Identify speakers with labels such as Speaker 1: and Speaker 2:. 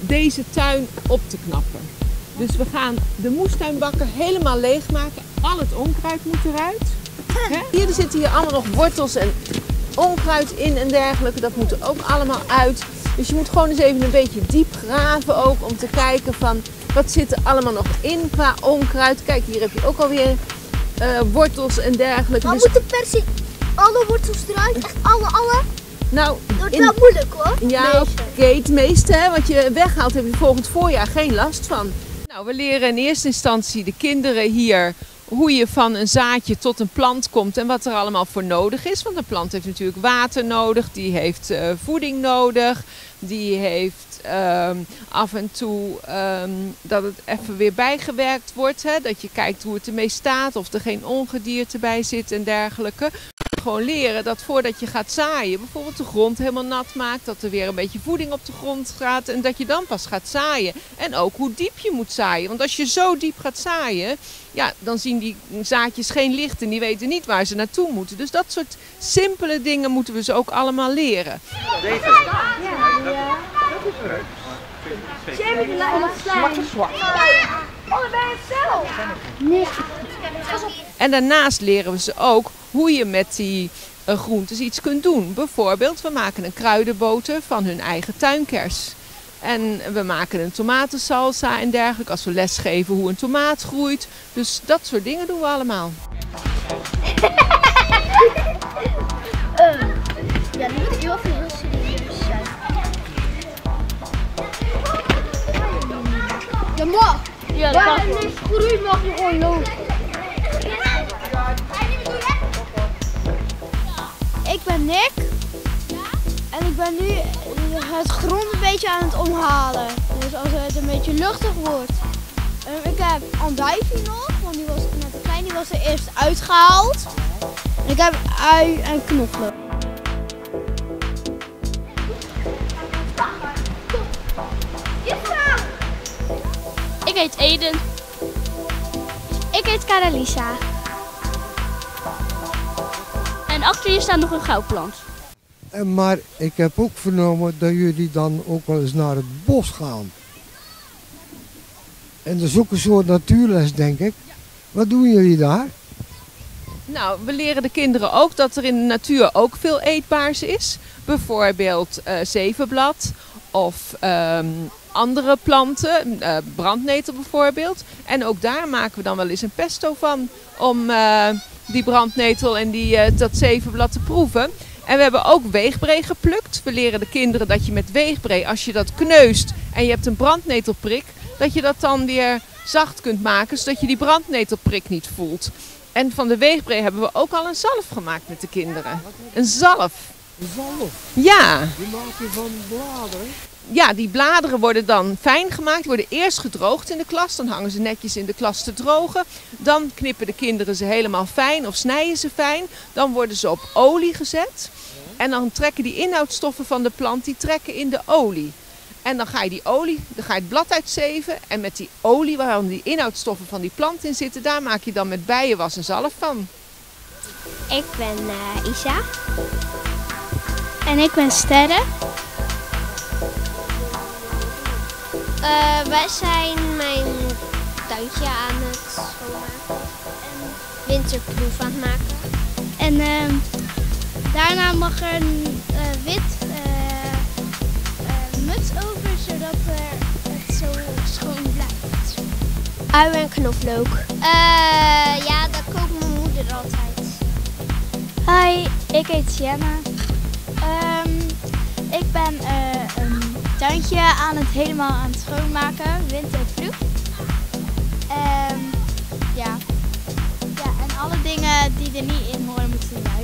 Speaker 1: deze tuin op te knappen. Dus we gaan de moestuinbakker helemaal leegmaken. Al het onkruid moet eruit. Hier zitten hier allemaal nog wortels en onkruid in en dergelijke. Dat moet er ook allemaal uit. Dus je moet gewoon eens even een beetje diep graven ook om te kijken van wat zit er allemaal nog in qua onkruid. Kijk, hier heb je ook alweer wortels en dergelijke.
Speaker 2: Maar moeten per se alle wortels eruit? Echt alle?
Speaker 1: Nou,
Speaker 2: dat wordt wel moeilijk hoor.
Speaker 1: Ja, oké, het meeste, hè, wat je weghaalt heb je volgend voorjaar geen last van. Nou, we leren in eerste instantie de kinderen hier hoe je van een zaadje tot een plant komt en wat er allemaal voor nodig is. Want een plant heeft natuurlijk water nodig, die heeft voeding nodig, die heeft af en toe dat het even weer bijgewerkt wordt. Hè? Dat je kijkt hoe het ermee staat, of er geen ongedierte bij zit en dergelijke. Gewoon leren dat voordat je gaat zaaien, bijvoorbeeld de grond helemaal nat maakt, dat er weer een beetje voeding op de grond gaat en dat je dan pas gaat zaaien. En ook hoe diep je moet zaaien, want als je zo diep gaat zaaien, ja, dan zien die zaadjes geen licht en die weten niet waar ze naartoe moeten. Dus dat soort simpele dingen moeten we ze ook allemaal leren.
Speaker 3: Deze?
Speaker 2: Ja.
Speaker 3: Zwart.
Speaker 2: Oh, ben je zelf? Nee.
Speaker 1: En daarnaast leren we ze ook hoe je met die groentes iets kunt doen. Bijvoorbeeld, we maken een kruidenboter van hun eigen tuinkers. En we maken een tomatensalsa en dergelijke als we lesgeven hoe een tomaat groeit. Dus dat soort dingen doen we allemaal.
Speaker 2: Ja, nu moet ik heel veel serieus zijn. Ja, mag. Ja, dat mag. Maar groeit mag je gewoon lopen. Ik ben Nick. En ik ben nu het grond een beetje aan het omhalen. Dus als het een beetje luchtig wordt. Ik heb andijvie nog, want die was net te klein. Die was er eerst uitgehaald. En ik heb ui en knoflook.
Speaker 4: Ik heet Eden.
Speaker 2: Ik heet Caralisa.
Speaker 4: En achter je staat nog een goudplant.
Speaker 5: Maar ik heb ook vernomen dat jullie dan ook wel eens naar het bos gaan. En dat is ook een soort natuurles, denk ik. Wat doen jullie daar?
Speaker 1: Nou, we leren de kinderen ook dat er in de natuur ook veel eetbaars is. Bijvoorbeeld zevenblad of andere planten, brandnetel bijvoorbeeld. En ook daar maken we dan wel eens een pesto van om die brandnetel en dat zevenblad te proeven. En we hebben ook weegbree geplukt. We leren de kinderen dat je met weegbree, als je dat kneust en je hebt een brandnetelprik, dat je dat dan weer zacht kunt maken, zodat je die brandnetelprik niet voelt. En van de weegbree hebben we ook al een zalf gemaakt met de kinderen. Een zalf.
Speaker 5: Een zalf?
Speaker 1: Ja.
Speaker 5: Die maak je van bladeren?
Speaker 1: Ja, die bladeren worden dan fijn gemaakt. Die worden eerst gedroogd in de klas. Dan hangen ze netjes in de klas te drogen. Dan knippen de kinderen ze helemaal fijn of snijden ze fijn. Dan worden ze op olie gezet. En dan trekken die inhoudstoffen van de plant, die trekken in de olie. En dan ga je het blad uitzeven. En met die olie, waar die inhoudstoffen van die plant in zitten, daar maak je dan met bijenwas een zalf van.
Speaker 2: Ik ben Isa. En ik ben Sterre. Wij zijn mijn tuintje aan het schoonmaken. En winterproef aan het maken. En daarna mag er een wit muts over, zodat het zo schoon blijft. Ui en knoflook. Ja, dat koopt mijn moeder altijd. Hi, ik heet Sienna. Ik ben een tuintje helemaal aan het schoonmaken, winterproef. Ja, en alle dingen die er niet in horen moeten eruit.